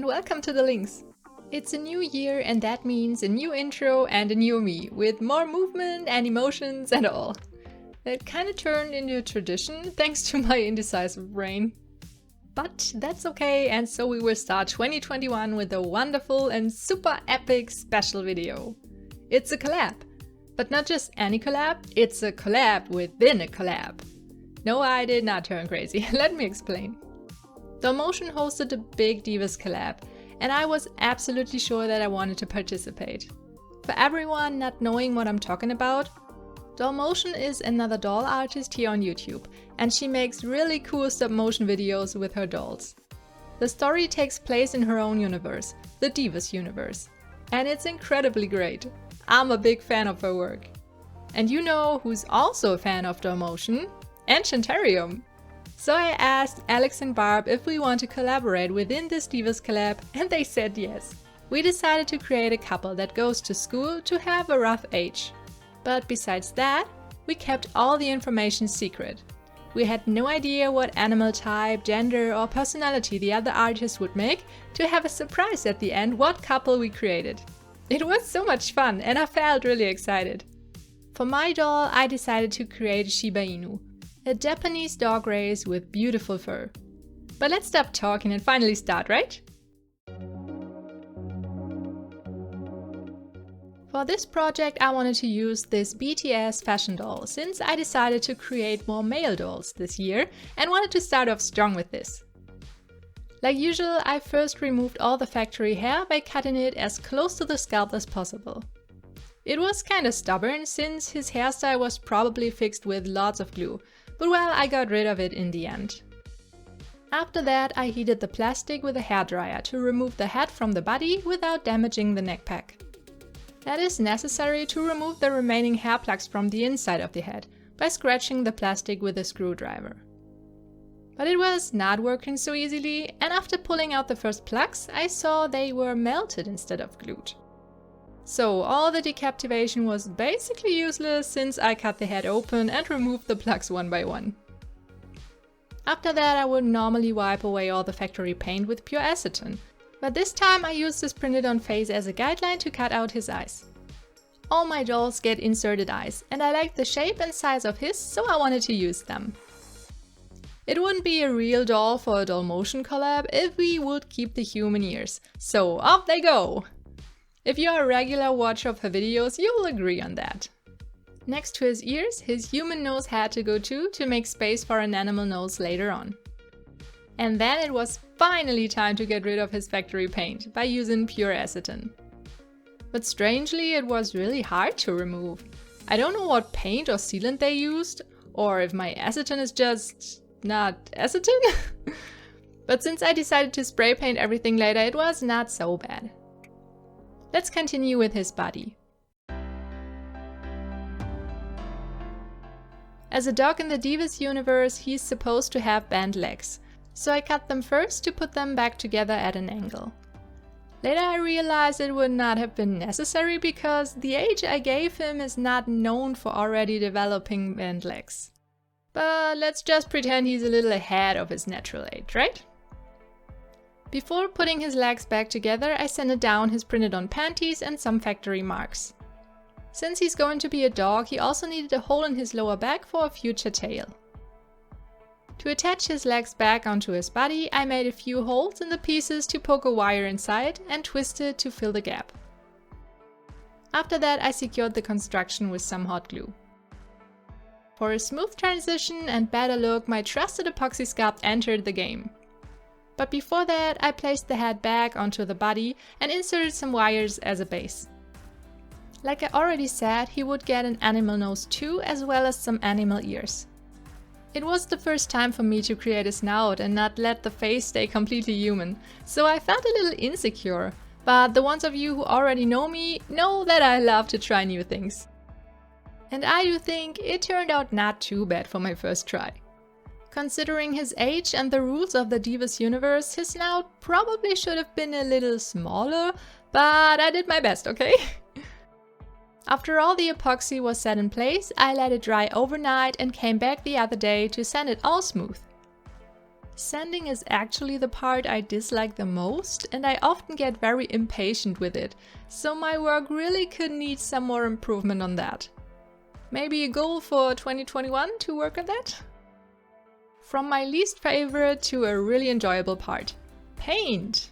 welcome to the links. It's a new year and that means a new intro and a new me, with more movement and emotions and all. It kinda turned into a tradition thanks to my indecisive brain. But that's okay, and so we will start 2021 with a wonderful and super epic special video. It's a collab. But not just any collab, it's a collab within a collab. No, I did not turn crazy. Let me explain. Dollmotion hosted a big Divus Collab, and I was absolutely sure that I wanted to participate. For everyone not knowing what I'm talking about, Dollmotion is another doll artist here on YouTube, and she makes really cool stop-motion videos with her dolls. The story takes place in her own universe, the Divus universe, and it's incredibly great. I'm a big fan of her work. And you know who's also a fan of Dollmotion? Enchanterium! So I asked Alex and Barb if we want to collaborate within this Divus collab, and they said yes. We decided to create a couple that goes to school to have a rough age. But besides that, we kept all the information secret. We had no idea what animal type, gender or personality the other artists would make to have a surprise at the end what couple we created. It was so much fun and I felt really excited. For my doll, I decided to create a Shiba Inu, a Japanese dog race with beautiful fur. But let's stop talking and finally start, right? For this project I wanted to use this BTS fashion doll, since I decided to create more male dolls this year and wanted to start off strong with this. Like usual, I first removed all the factory hair by cutting it as close to the scalp as possible. It was kinda stubborn since his hairstyle was probably fixed with lots of glue, but well, I got rid of it in the end. After that, I heated the plastic with a hairdryer to remove the head from the body without damaging the neck pack. That is necessary to remove the remaining hair plugs from the inside of the head by scratching the plastic with a screwdriver. But it was not working so easily, and after pulling out the first plugs, I saw they were melted instead of glued. So all the decapitation was basically useless since I cut the head open and removed the plugs one by one. After that, I would normally wipe away all the factory paint with pure acetone, but this time I used this printed on face as a guideline to cut out his eyes. All my dolls get inserted eyes, and I liked the shape and size of his, so I wanted to use them. It wouldn't be a real doll for a Dollmotion collab if we would keep the human ears, so off they go! If you're a regular watcher of her videos, you will agree on that. Next to his ears, his human nose had to go too, to make space for an animal nose later on. And then it was finally time to get rid of his factory paint by using pure acetone. But strangely, it was really hard to remove. I don't know what paint or sealant they used, or if my acetone is just not acetone. But since I decided to spray paint everything later, it was not so bad. Let's continue with his body. As a dog in the Divus universe, he's supposed to have bent legs, so I cut them first to put them back together at an angle. Later I realized it would not have been necessary because the age I gave him is not known for already developing bent legs. But let's just pretend he's a little ahead of his natural age, right? Before putting his legs back together, I sanded down his printed on panties and some factory marks. Since he's going to be a dog, he also needed a hole in his lower back for a future tail. To attach his legs back onto his body, I made a few holes in the pieces to poke a wire inside and twist it to fill the gap. After that, I secured the construction with some hot glue. For a smooth transition and better look, my trusted epoxy sculpt entered the game. But before that, I placed the head back onto the body and inserted some wires as a base. Like I already said, he would get an animal nose too, as well as some animal ears. It was the first time for me to create a snout and not let the face stay completely human, so I felt a little insecure, but the ones of you who already know me know that I love to try new things. And I do think it turned out not too bad for my first try. Considering his age and the rules of the Divus universe, his snout probably should have been a little smaller, but I did my best, okay? After all the epoxy was set in place, I let it dry overnight and came back the other day to sand it all smooth. Sanding is actually the part I dislike the most, and I often get very impatient with it, so my work really could need some more improvement on that. Maybe a goal for 2021 to work on that? From my least favorite to a really enjoyable part: paint!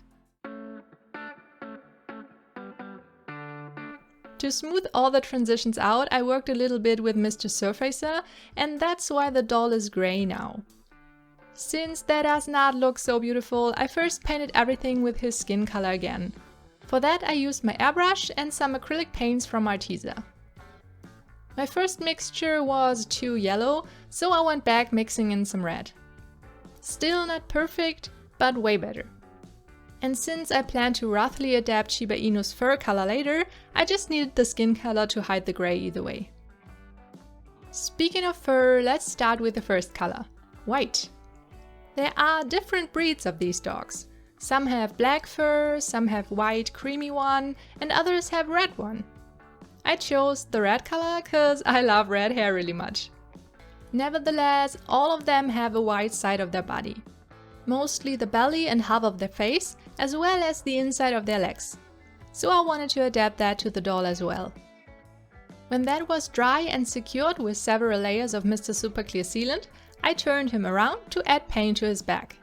To smooth all the transitions out, I worked a little bit with Mr. Surfacer, and that's why the doll is grey now. Since that does not look so beautiful, I first painted everything with his skin color again. For that I used my airbrush and some acrylic paints from Arteza. My first mixture was too yellow, so I went back mixing in some red. Still not perfect, but way better. And since I plan to roughly adapt Shiba Inu's fur color later, I just needed the skin color to hide the grey either way. Speaking of fur, let's start with the first color: white. There are different breeds of these dogs. Some have black fur, some have white creamy one, and others have red one. I chose the red color cause I love red hair really much. Nevertheless, all of them have a white side of their body. Mostly the belly and half of their face, as well as the inside of their legs. So I wanted to adapt that to the doll as well. When that was dry and secured with several layers of Mr. Super Clear Sealant, I turned him around to add paint to his back.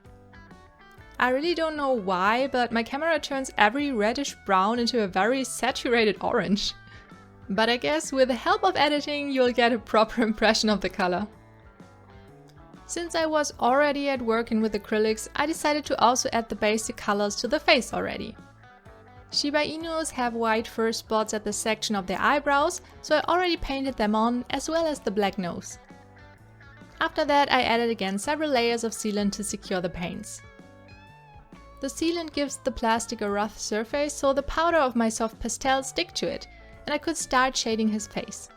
I really don't know why, but my camera turns every reddish brown into a very saturated orange. But I guess with the help of editing you'll get a proper impression of the color. Since I was already at working with acrylics, I decided to also add the basic colors to the face already. Shiba Inus have white fur spots at the section of their eyebrows, so I already painted them on, as well as the black nose. After that I added again several layers of sealant to secure the paints. The sealant gives the plastic a rough surface, so the powder of my soft pastels stick to it, and I could start shading his face.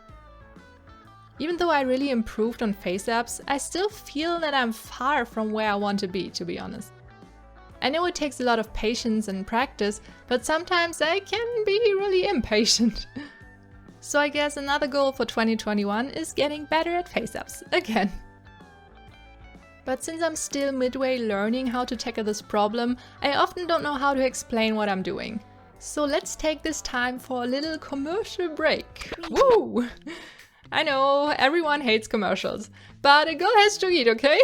Even though I really improved on face-ups, I still feel that I'm far from where I want to be honest. I know it takes a lot of patience and practice, but sometimes I can be really impatient. So I guess another goal for 2021 is getting better at face-ups again. But since I'm still midway learning how to tackle this problem, I often don't know how to explain what I'm doing. So let's take this time for a little commercial break. Woo! I know, everyone hates commercials, but a girl has to eat, okay?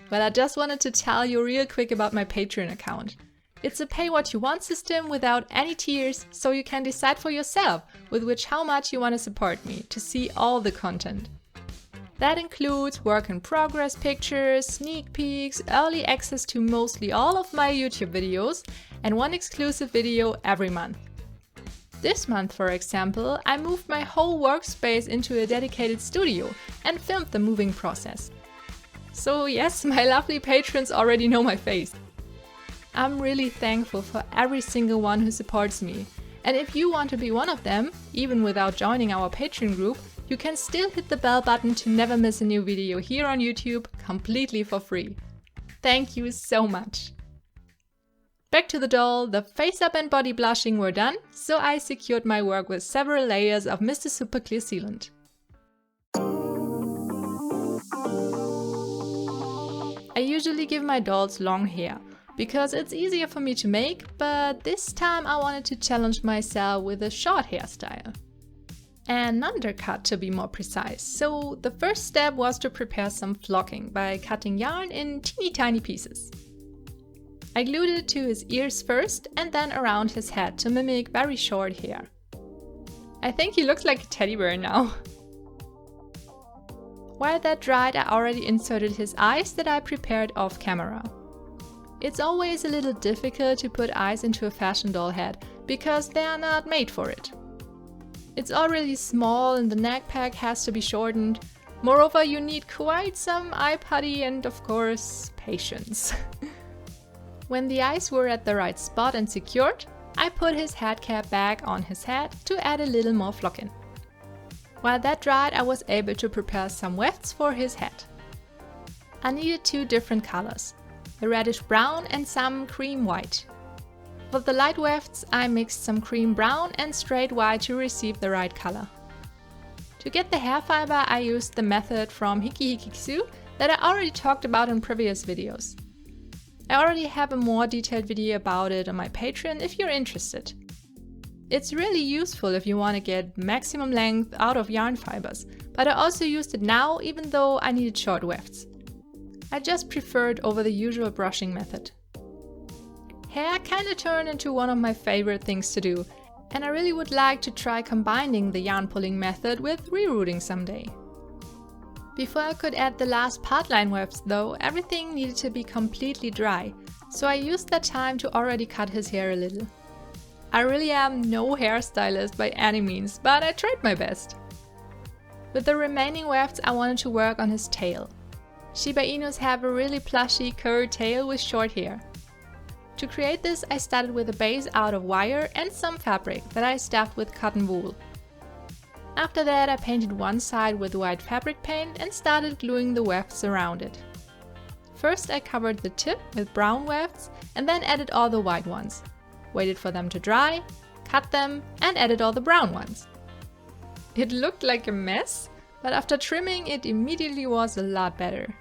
Well, I just wanted to tell you real quick about my Patreon account. It's a pay what you want system without any tiers, so you can decide for yourself with how much you want to support me to see all the content. That includes work in progress pictures, sneak peeks, early access to mostly all of my YouTube videos, and one exclusive video every month. This month, for example, I moved my whole workspace into a dedicated studio and filmed the moving process. So yes, my lovely patrons already know my face. I'm really thankful for every single one who supports me. And if you want to be one of them, even without joining our Patreon group, you can still hit the bell button to never miss a new video here on YouTube completely for free. Thank you so much! Back to the doll, the face-up and body blushing were done, so I secured my work with several layers of Mr. Super Clear Sealant. I usually give my dolls long hair, because it's easier for me to make, but this time I wanted to challenge myself with a short hairstyle. An undercut to be more precise, so the first step was to prepare some flocking by cutting yarn in teeny tiny pieces. I glued it to his ears first and then around his head to mimic very short hair. I think he looks like a teddy bear now. While that dried, I already inserted his eyes that I prepared off camera. It's always a little difficult to put eyes into a fashion doll head because they are not made for it. It's already small and the neck pack has to be shortened. Moreover, you need quite some eye putty and of course, patience. When the eyes were at the right spot and secured, I put his head cap back on his head to add a little more flocking. While that dried, I was able to prepare some wefts for his head. I needed two different colors, a reddish brown and some cream white. For the light wefts, I mixed some cream brown and straight white to receive the right color. To get the hair fiber, I used the method from Hiki Hiki Ksu that I already talked about in previous videos. I already have a more detailed video about it on my Patreon if you're interested. It's really useful if you want to get maximum length out of yarn fibers, but I also used it now even though I needed short wefts. I just prefer it over the usual brushing method. Hair kinda turned into one of my favorite things to do, and I really would like to try combining the yarn pulling method with rerouting someday. Before I could add the last part line wefts though, everything needed to be completely dry, so I used that time to already cut his hair a little. I really am no hairstylist by any means, but I tried my best. With the remaining wefts I wanted to work on his tail. Shiba Inus have a really plushy, curved tail with short hair. To create this, I started with a base out of wire and some fabric that I stuffed with cotton wool. After that, I painted one side with white fabric paint and started gluing the wefts around it. First, I covered the tip with brown wefts and then added all the white ones. Waited for them to dry, cut them, and added all the brown ones. It looked like a mess, but after trimming, it immediately was a lot better.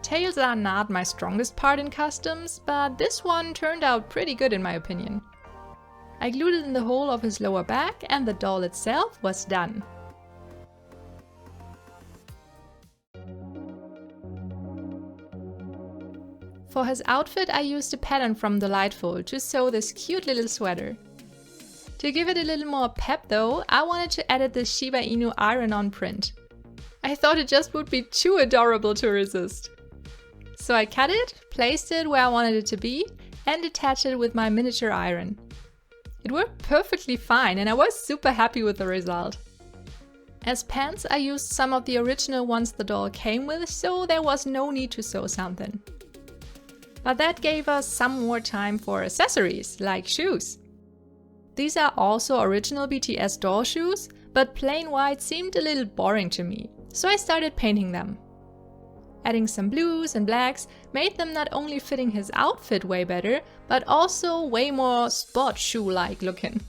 Tails are not my strongest part in customs, but this one turned out pretty good in my opinion. I glued it in the hole of his lower back and the doll itself was done. For his outfit I used a pattern from Dollightful to sew this cute little sweater. To give it a little more pep though, I wanted to edit this Shiba Inu iron-on print. I thought it just would be too adorable to resist. So I cut it, placed it where I wanted it to be, and attached it with my miniature iron. It worked perfectly fine and I was super happy with the result. As pants I used some of the original ones the doll came with, so there was no need to sew something. But that gave us some more time for accessories, like shoes. These are also original BTS doll shoes, but plain white seemed a little boring to me, so I started painting them. Adding some blues and blacks made them not only fitting his outfit way better, but also way more sport shoe-like looking.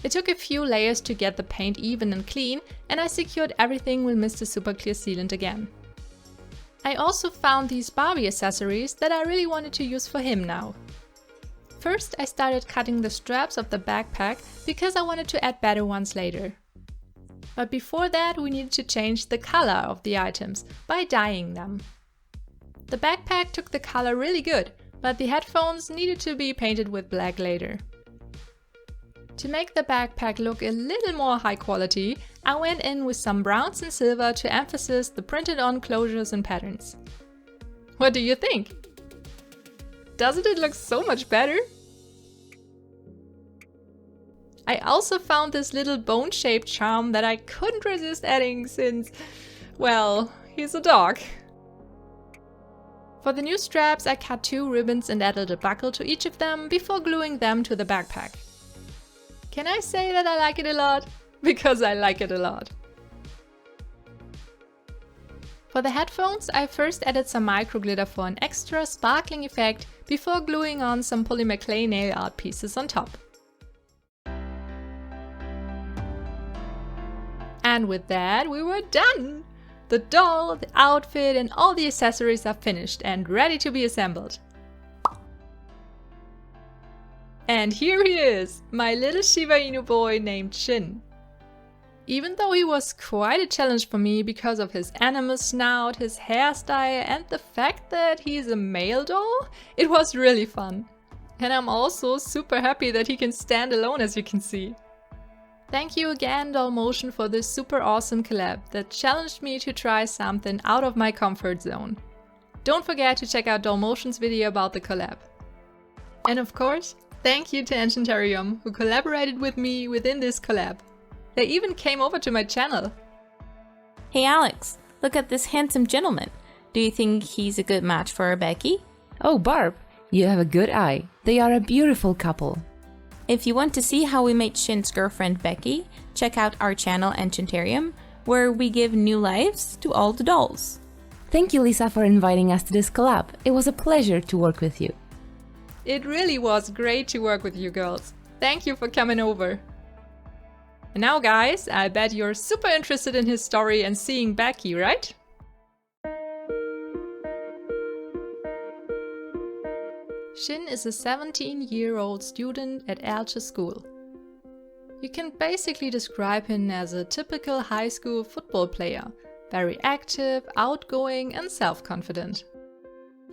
It took a few layers to get the paint even and clean, and I secured everything with Mr. Super Clear Sealant again. I also found these Barbie accessories that I really wanted to use for him now. First I started cutting the straps of the backpack because I wanted to add better ones later. But before that we needed to change the color of the items by dyeing them. The backpack took the color really good, but the headphones needed to be painted with black later. To make the backpack look a little more high quality, I went in with some browns and silver to emphasize the printed on closures and patterns. What do you think? Doesn't it look so much better? I also found this little bone-shaped charm that I couldn't resist adding since, well, he's a dog. For the new straps I cut 2 ribbons and added a buckle to each of them before gluing them to the backpack. Can I say that I like it a lot? Because I like it a lot. For the headphones I first added some micro glitter for an extra sparkling effect before gluing on some polymer clay nail art pieces on top. And with that, we were done! The doll, the outfit and all the accessories are finished and ready to be assembled. And here he is, my little Shiba Inu boy named Shin. Even though he was quite a challenge for me because of his animal snout, his hairstyle and the fact that he's a male doll, it was really fun. And I'm also super happy that he can stand alone, as you can see. Thank you again Dollmotion for this super awesome collab that challenged me to try something out of my comfort zone. Don't forget to check out Dollmotion's video about the collab. And of course, thank you to Enchanterium who collaborated with me within this collab. They even came over to my channel. Hey Alex, look at this handsome gentleman. Do you think he's a good match for Becky? Oh Barb, you have a good eye. They are a beautiful couple. If you want to see how we made Shin's girlfriend Becky, check out our channel Enchanterium, where we give new lives to all the dolls. Thank you Lisa for inviting us to this collab. It was a pleasure to work with you. It really was great to work with you girls. Thank you for coming over. And now guys, I bet you're super interested in his story and seeing Becky, right? Shin is a 17-year-old student at Alcha School. You can basically describe him as a typical high school football player, very active, outgoing and self-confident.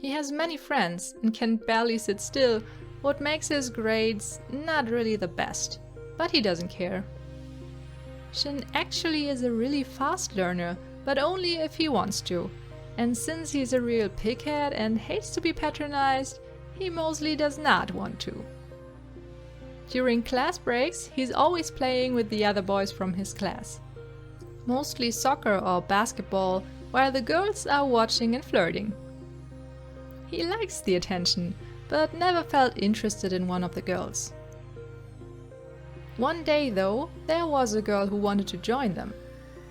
He has many friends and can barely sit still, what makes his grades not really the best, but he doesn't care. Shin actually is a really fast learner, but only if he wants to. And since he's a real pighead and hates to be patronized, he mostly does not want to. During class breaks, he's always playing with the other boys from his class. Mostly soccer or basketball, while the girls are watching and flirting. He likes the attention, but never felt interested in one of the girls. One day though, there was a girl who wanted to join them.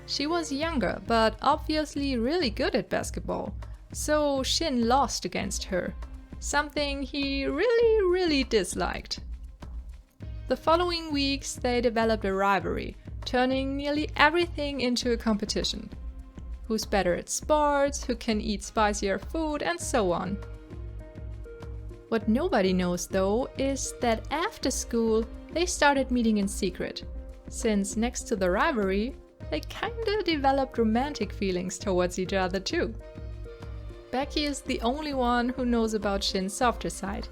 She was younger, but obviously really good at basketball, so Shin lost against her, something he really disliked. The following weeks they developed a rivalry, turning nearly everything into a competition. Who's better at sports, who can eat spicier food, and so on. What nobody knows though is that after school they started meeting in secret, since next to the rivalry, they kinda developed romantic feelings towards each other too. Becky is the only one who knows about Shin's softer side.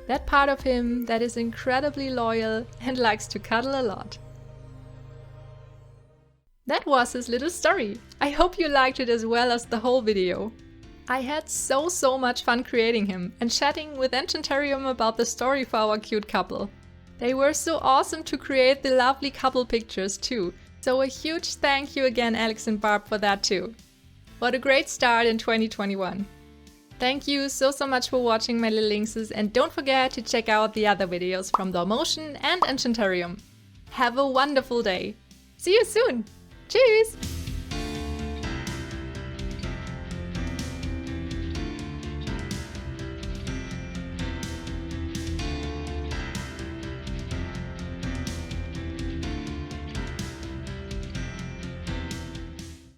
That part of him that is incredibly loyal and likes to cuddle a lot. That was his little story. I hope you liked it as well as the whole video. I had so much fun creating him and chatting with Enchanterium about the story for our cute couple. They were so awesome to create the lovely couple pictures too, so a huge thank you again Alex and Barb for that too. What a great start in 2021. Thank you so much for watching my little lynxes, and don't forget to check out the other videos from Dollmotion and Enchanterium. Have a wonderful day. See you soon. Tschüss!